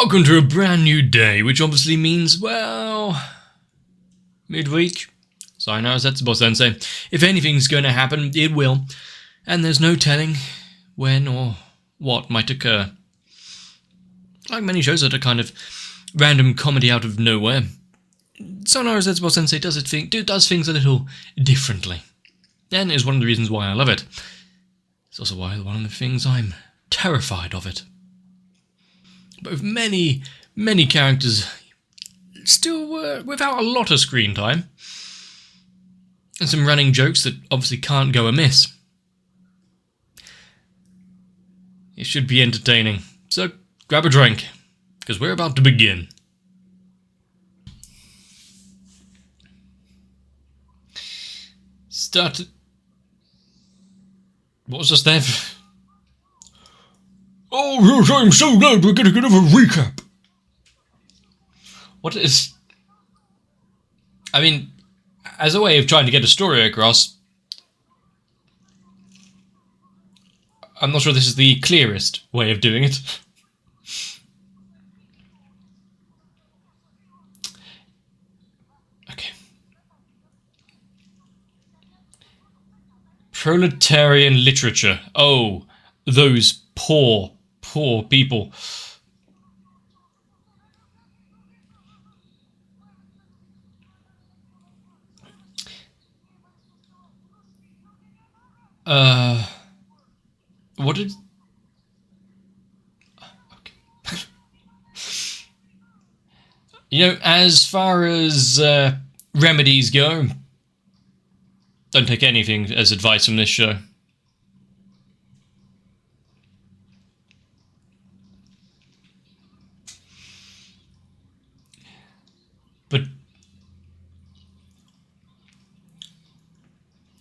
Welcome to a brand new day, which obviously means, well, midweek. Sayonara Zetsubou Sensei. If anything's going to happen, it will. And there's no telling when or what might occur. Like many shows that are kind of random comedy out of nowhere, Sayonara Zetsubou Sensei does things a little differently. And is one of the reasons why I love it. It's also one of the things I'm terrified of it. But with many, many characters still without a lot of screen time, and some running jokes that obviously can't go amiss, it should be entertaining. So grab a drink, because we're about to begin. What was just there? Oh yes, I'm so glad we're getting another recap. What is... I mean, as a way of trying to get a story across, I'm not sure this is the clearest way of doing it. Okay. Proletarian literature. Oh, those poor people. What did... Okay. You know, as far as remedies go, don't take anything as advice from this show. But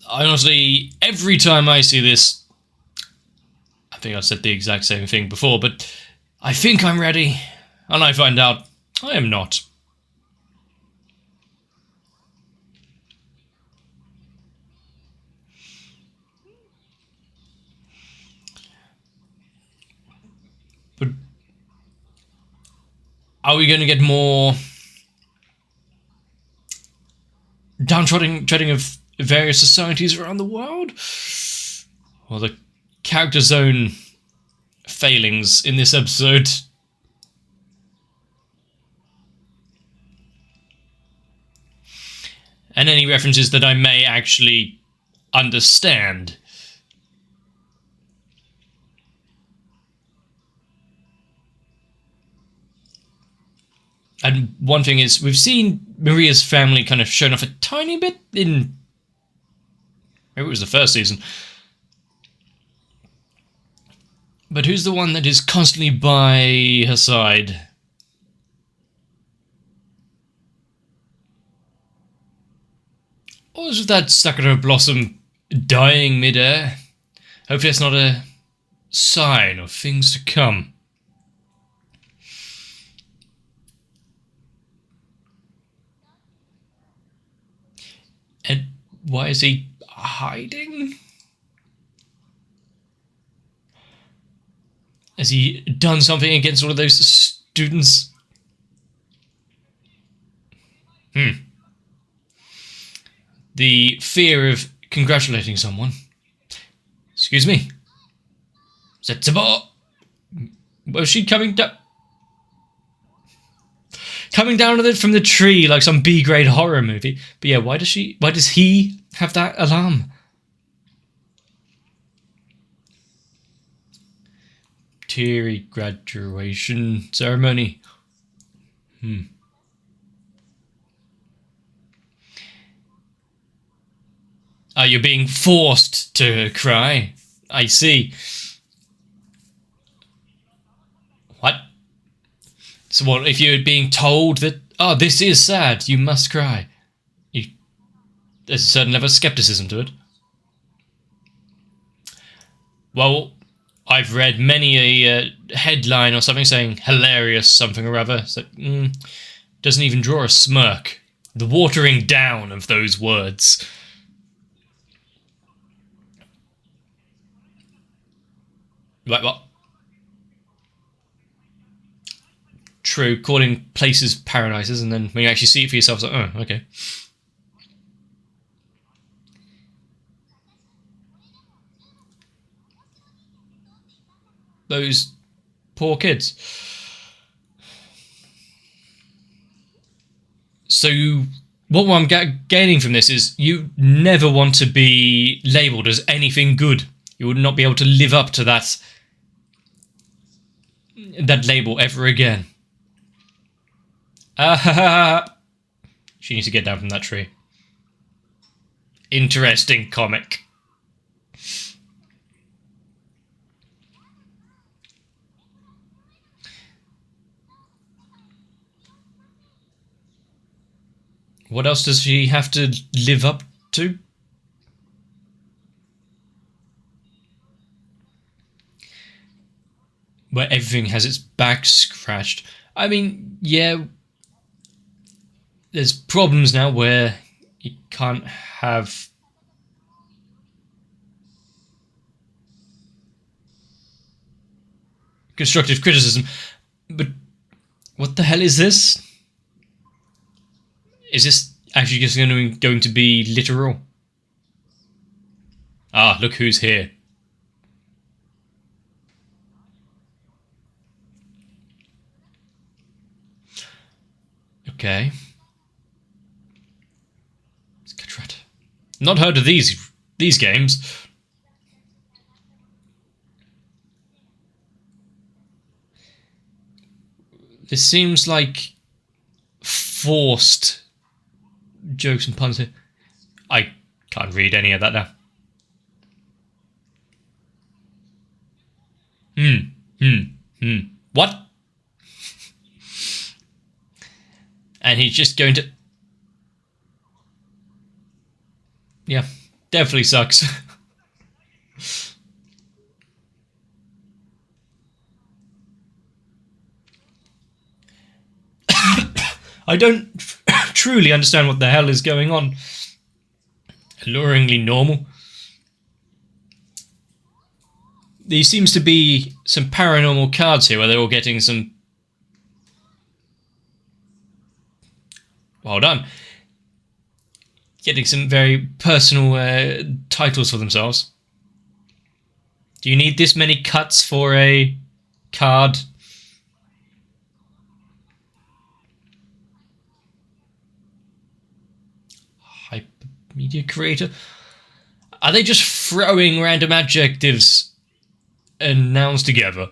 honestly, every time I see this, I think I've said the exact same thing before, but I think I'm ready, and I find out I am not. But are we going to get more downtreading of various societies around the world? Well, the character's own failings in this episode. And any references that I may actually understand. And one thing is, we've seen Maria's family kind of shown off a tiny bit in... maybe it was the first season. But who's the one that is constantly by her side? Or is that Sakura Blossom dying mid-air? Hopefully it's not a sign of things to come. And why is he hiding? Has he done something against all of those students? The fear of congratulating someone. Excuse me. Zetsubou. Was she coming down? Coming down from the tree like some B-grade horror movie. But yeah, why does he have that alarm? Teary graduation ceremony. Oh, you're being forced to cry. I see. What? So what, if you're being told that, oh, this is sad, you must cry. There's a certain level of skepticism to it. Well, I've read many a headline or something saying hilarious something or other. So, doesn't even draw a smirk. The watering down of those words. Right, what? True, calling places paradises, and then when you actually see it for yourself, it's like, oh, okay. Those poor kids. So, what I'm gaining from this is you never want to be labelled as anything good. You would not be able to live up to that label ever again. She needs to get down from that tree. Interesting comic. What else does she have to live up to? Where everything has its back scratched. I mean, yeah, there's problems now where you can't have constructive criticism, but what the hell is this? Is this actually just going to be literal? Ah, look who's here. Okay. Not heard of these games. This seems like forced jokes and puns here. I can't read any of that now. What? And he's just going to... Yeah, definitely sucks. I don't truly understand what the hell is going on. Alluringly normal. There seems to be some paranormal cards here where they're all getting some... Well done. Getting some very personal titles for themselves. Do you need this many cuts for a card? Hypermedia creator? Are they just throwing random adjectives and nouns together?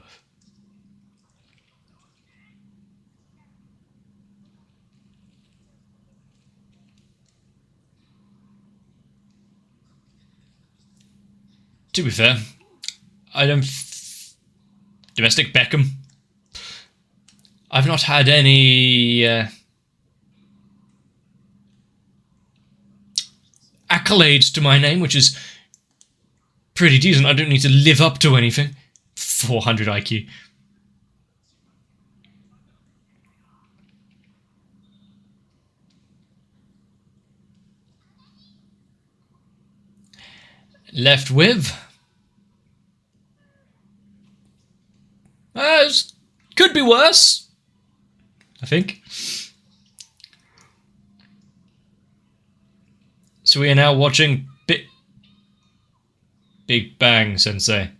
To be fair, I don't... Domestic Beckham. I've not had any accolades to my name, which is pretty decent. I don't need to live up to anything. 400 IQ. Left with... could be worse, I think. So we are now watching Big Bang Sensei.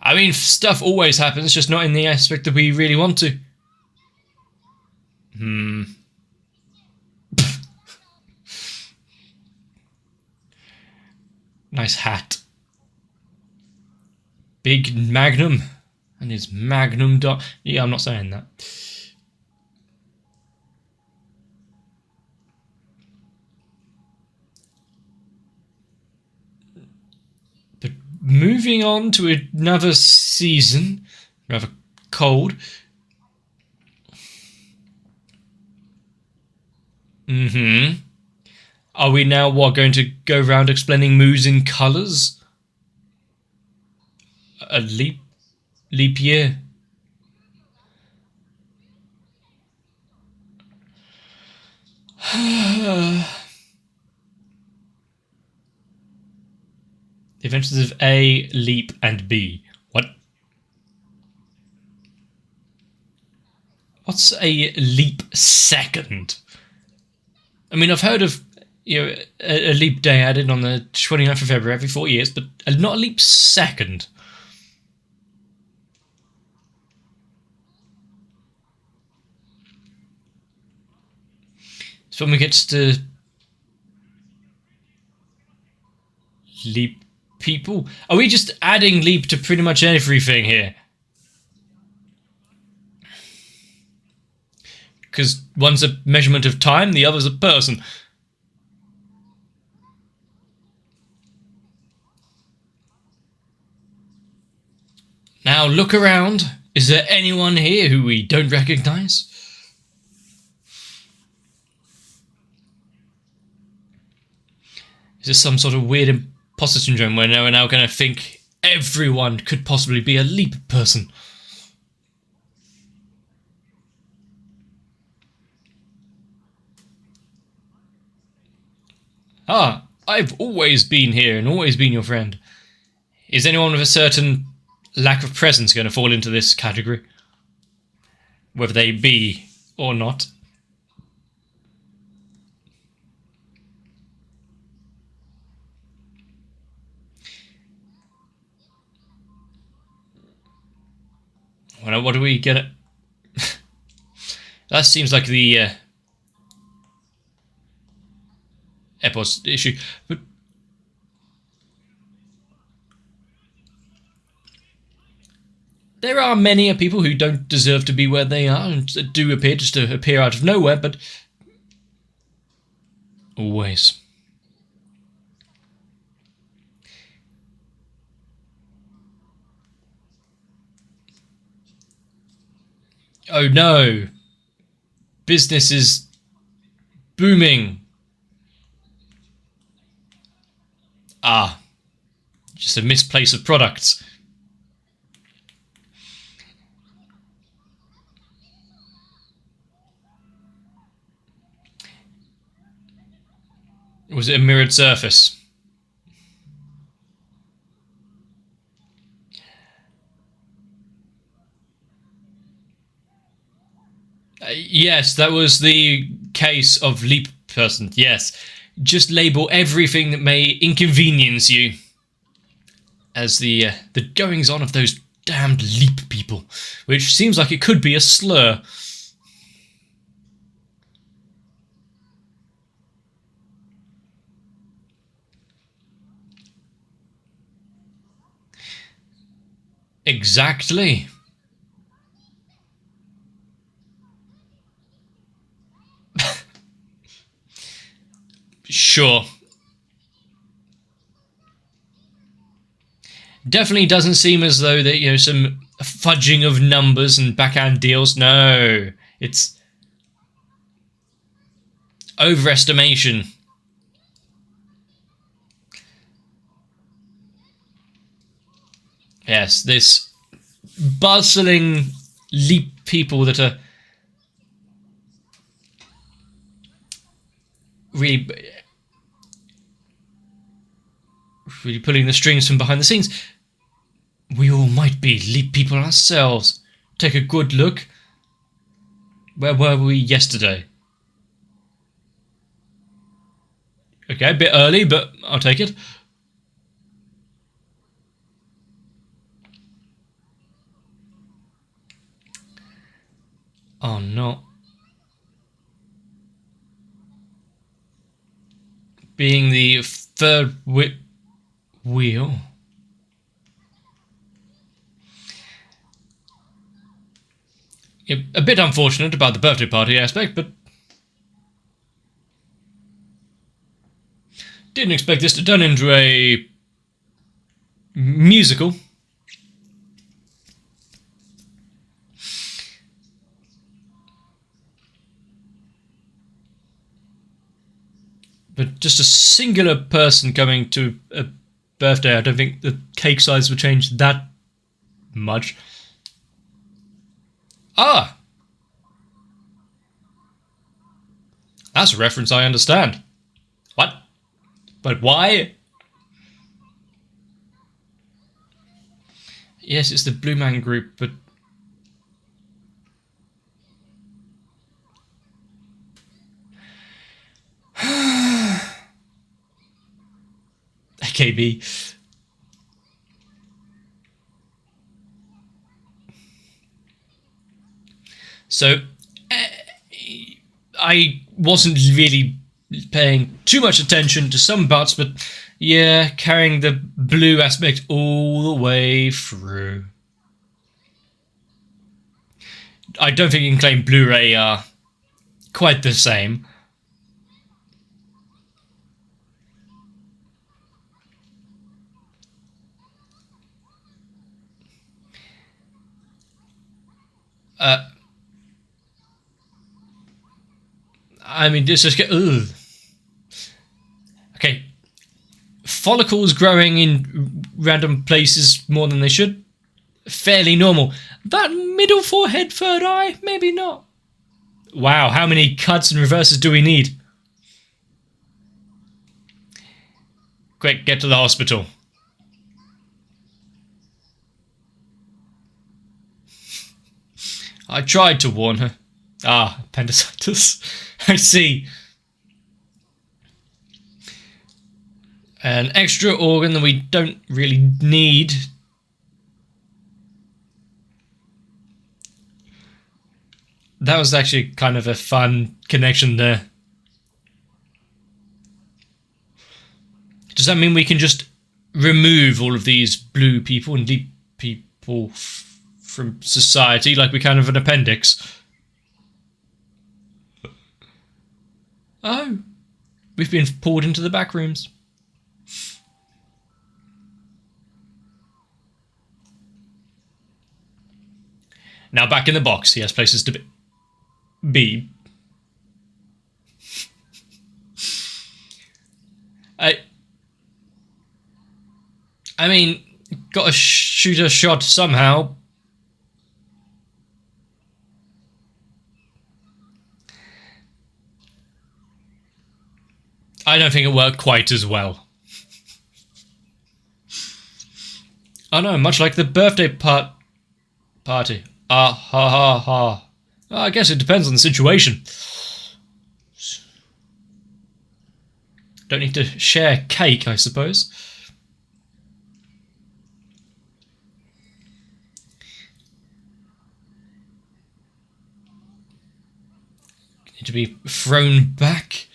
I mean, stuff always happens, just not in the aspect that we really want to. Nice hat. Big Magnum. And his Magnum dot... Yeah, I'm not saying that. But moving on to another season, rather cold. Are we now, going to go around explaining moves in colours? A leap year. The Adventures of A, Leap, and B. What? What's a leap second? I mean, I've heard of a leap day added on the 29th of February every 4 years, but not a leap second. So when we get to leap people, are we just adding leap to pretty much everything here? Because one's a measurement of time, the other's a person. Now look around. Is there anyone here who we don't recognize? Is this some sort of weird imposter syndrome where we're now going to think everyone could possibly be a leap person? Ah, I've always been here and always been your friend. Is anyone with a certain lack of presence going to fall into this category? Whether they be or not. Well, what do we get at? That seems like the Epos issue, but there are many people who don't deserve to be where they are and do appear just to appear out of nowhere, but always. Oh no. Business is booming. Ah. Just a misplace of products. Was it a mirrored surface? Yes, that was the case of leap person. Yes. Just label everything that may inconvenience you as the goings on of those damned leap people, which seems like it could be a slur. Exactly. Sure. Definitely doesn't seem as though that, some fudging of numbers and backhand deals. No. It's overestimation. Yes, this bustling leap people that are really pulling the strings from behind the scenes. We all might be leap people ourselves. Take a good look. Where were we yesterday? Okay, a bit early, but I'll take it. Oh no. Being the third wheel. Yeah, a bit unfortunate about the birthday party aspect, but didn't expect this to turn into a musical. But just a singular person coming to a birthday, I don't think the cake size would change that much. Ah! That's a reference I understand. What? But why? Yes, it's the Blue Man Group, but KB. So, I wasn't really paying too much attention to some parts, but yeah, carrying the blue aspect all the way through. I don't think you can claim Blu-ray are quite the same. I mean, this is... Ugh. Okay. Follicles growing in random places more than they should. Fairly normal. That middle forehead, third eye, maybe not. Wow, how many cuts and reverses do we need? Quick, get to the hospital. I tried to warn her. Ah, appendicitis. I see. An extra organ that we don't really need. That was actually kind of a fun connection there. Does that mean we can just remove all of these blue people and deep people from society like we kind of an appendix? Oh, we've been pulled into the back rooms. Now back in the box, he has places to be. I mean, gotta shoot a shot somehow. I don't think it worked quite as well. Oh no, much like the birthday party. Ah, ha ha ha. Well, I guess it depends on the situation. Don't need to share cake, I suppose. Need to be thrown back.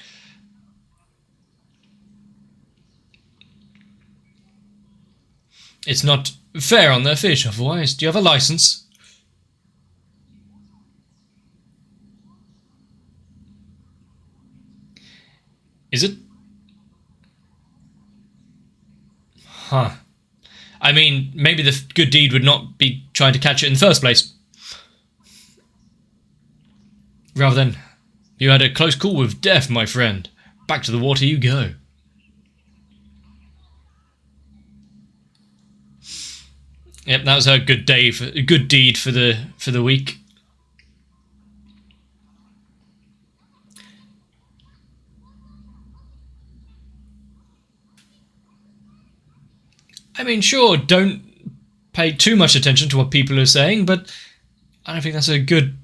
It's not fair on their fish otherwise. Do you have a license? Is it? Huh. I mean, maybe the good deed would not be trying to catch it in the first place. Rather than, you had a close call with death, my friend. Back to the water you go. Yep, that was her good deed for the week. I mean, sure, don't pay too much attention to what people are saying, but I don't think that's a good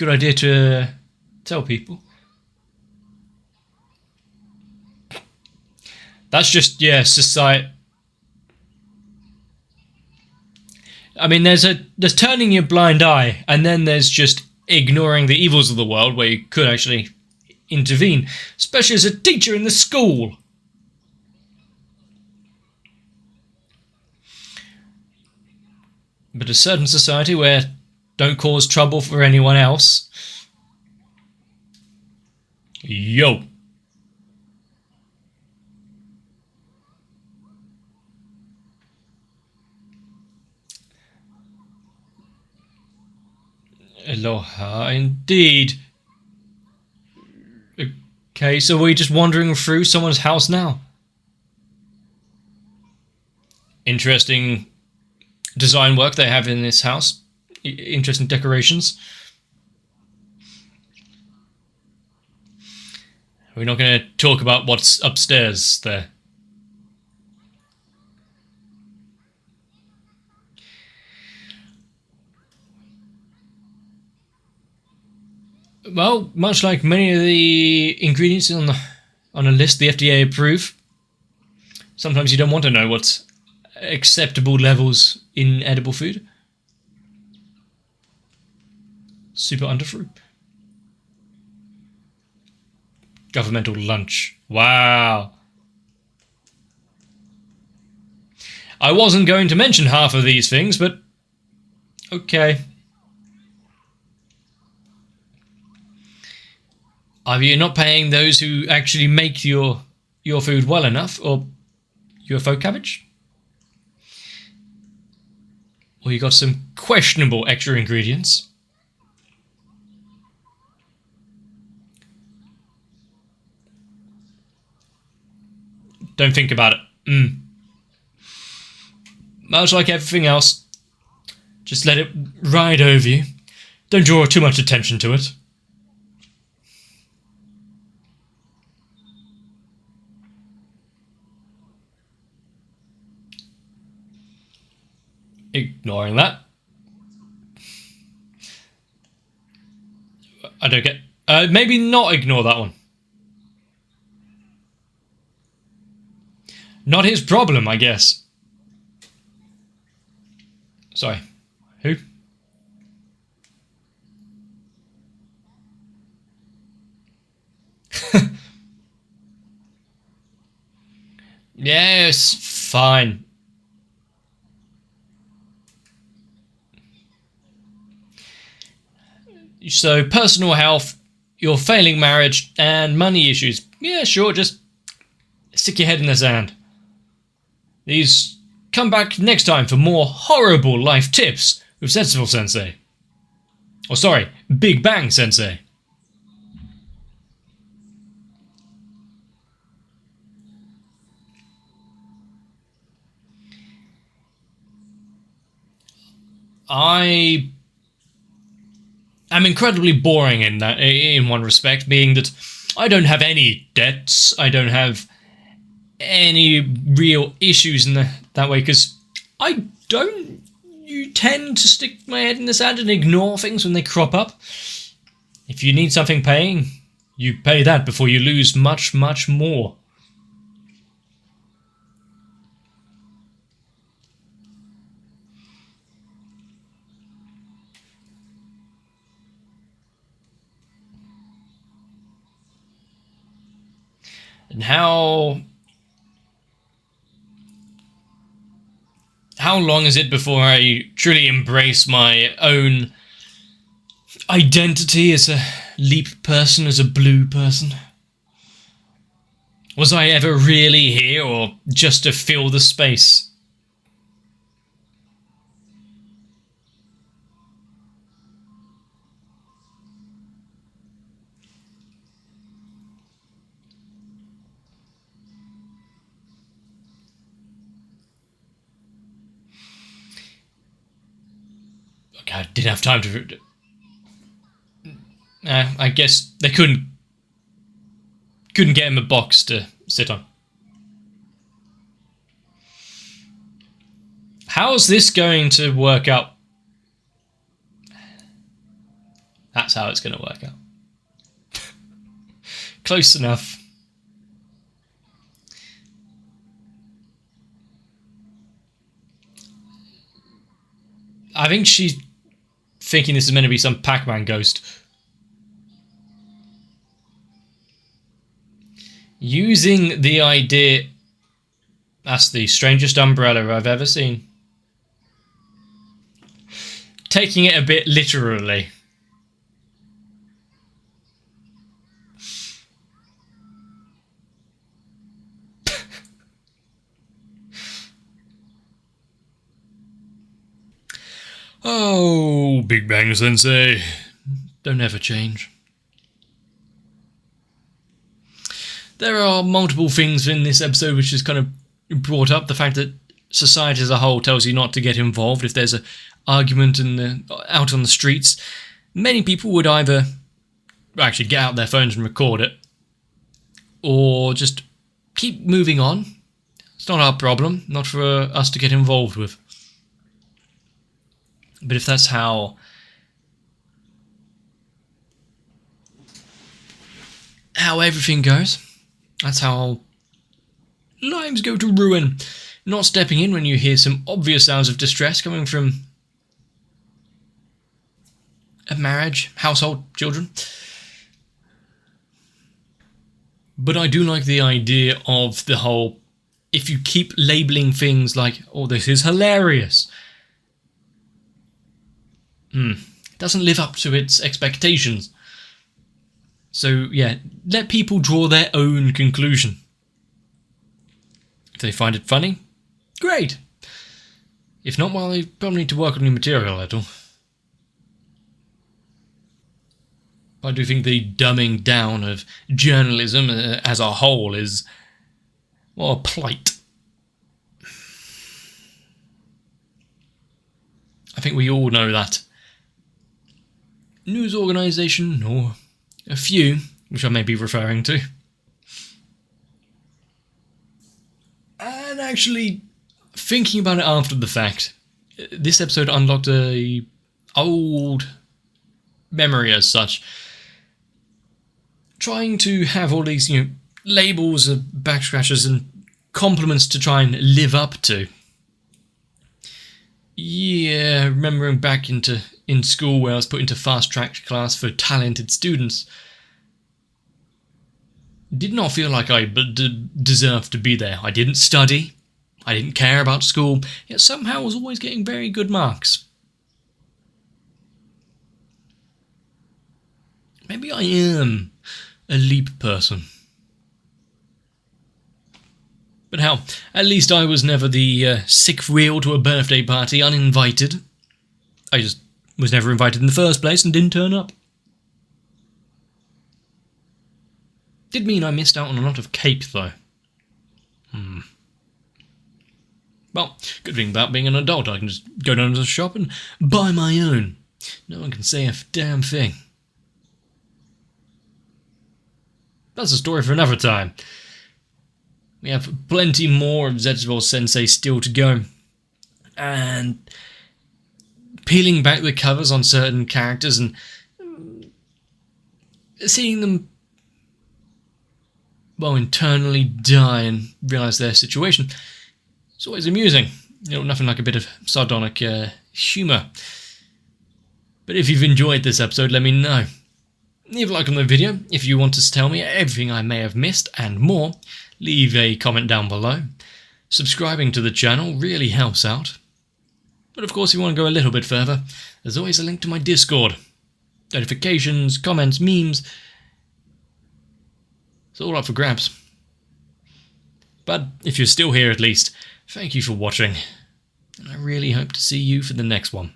idea to tell people. That's just, yeah, society. I mean, there's turning your blind eye, and then there's just ignoring the evils of the world, where you could actually intervene, especially as a teacher in the school. But a certain society where don't cause trouble for anyone else. Yo. Aloha, indeed. Okay, so we're just wandering through someone's house now. Interesting design work they have in this house. Interesting decorations. We're not going to talk about what's upstairs there. Well, much like many of the ingredients on a list the FDA approve, Sometimes you don't want to know what's acceptable levels in edible food. Super underfruit. Governmental lunch. Wow. I wasn't going to mention half of these things, but okay. Either you're not paying those who actually make your food well enough, or UFO cabbage, or you got some questionable extra ingredients. Don't think about it. Much like everything else, just let it ride over you. Don't draw too much attention to it. Ignoring that. I don't get... maybe not ignore that one. Not his problem, I guess. Sorry. Who? Yes, fine. So, personal health, your failing marriage, and money issues. Yeah, sure, just stick your head in the sand. These come back next time for more horrible life tips with Zetsubou Sensei. Or sorry, Big Bang Sensei. I am incredibly boring in one respect, being that I don't have any debts, I don't have any real issues in that way, because I don't tend to stick my head in the sand and ignore things when they crop up. If you need something paying, you pay that before you lose much, much more. And how long is it before I truly embrace my own identity as a leap person, as a blue person? Was I ever really here, or just to fill the space? I didn't have time to... I guess they couldn't get him a box to sit on. How's this going to work out? That's how it's going to work out. Close enough. I think she's thinking this is meant to be some Pac-Man ghost. Using the idea... That's the strangest umbrella I've ever seen. Taking it a bit literally. Oh, Big Bang Sensei. Don't ever change. There are multiple things in this episode which is kind of brought up. The fact that society as a whole tells you not to get involved if there's an argument out on the streets. Many people would either actually get out their phones and record it, or just keep moving on. It's not our problem, not for us to get involved with. But if that's how everything goes, that's how lives go to ruin. Not stepping in when you hear some obvious sounds of distress coming from a marriage, household, children. But I do like the idea of the whole, if you keep labelling things like, oh, this is hilarious, doesn't live up to its expectations. So yeah, let people draw their own conclusion. If they find it funny, great. If not, well, they probably need to work on your material a little. I do think the dumbing down of journalism as a whole is, well, a plight. I think we all know that news organisation, or a few, which I may be referring to. And actually, thinking about it after the fact, this episode unlocked a old memory as such. Trying to have all these, labels of back scratchers and compliments to try and live up to. Yeah, remembering back in school where I was put into fast track class for talented students. Did not feel like I deserved to be there. I didn't study. I didn't care about school. Yet somehow I was always getting very good marks. Maybe I am a leap person. But hell, at least I was never the sixth wheel to a birthday party uninvited. I just was never invited in the first place and didn't turn up. Did mean I missed out on a lot of cake though. Well, good thing about being an adult, I can just go down to the shop and buy my own. No one can say a damn thing. That's a story for another time. We have plenty more of Zetsubou Sensei still to go. And peeling back the covers on certain characters and seeing them, well, internally die and realise their situation, it's always amusing. Nothing like a bit of sardonic humour. But if you've enjoyed this episode, let me know. Leave a like on the video if you want to tell me everything I may have missed and more. Leave a comment down below. Subscribing to the channel really helps out. But of course, if you want to go a little bit further, there's always a link to my Discord. Notifications, comments, memes. It's all up for grabs. But if you're still here at least, thank you for watching. And I really hope to see you for the next one.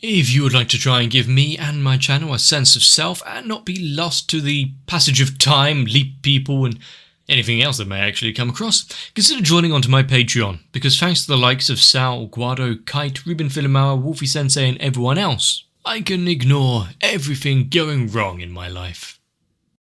If you would like to try and give me and my channel a sense of self and not be lost to the passage of time, leap people and anything else that may actually come across, consider joining onto my Patreon, because thanks to the likes of Sal, Guado, Kite, Ruben Filimara, Wolfie Sensei and everyone else, I can ignore everything going wrong in my life.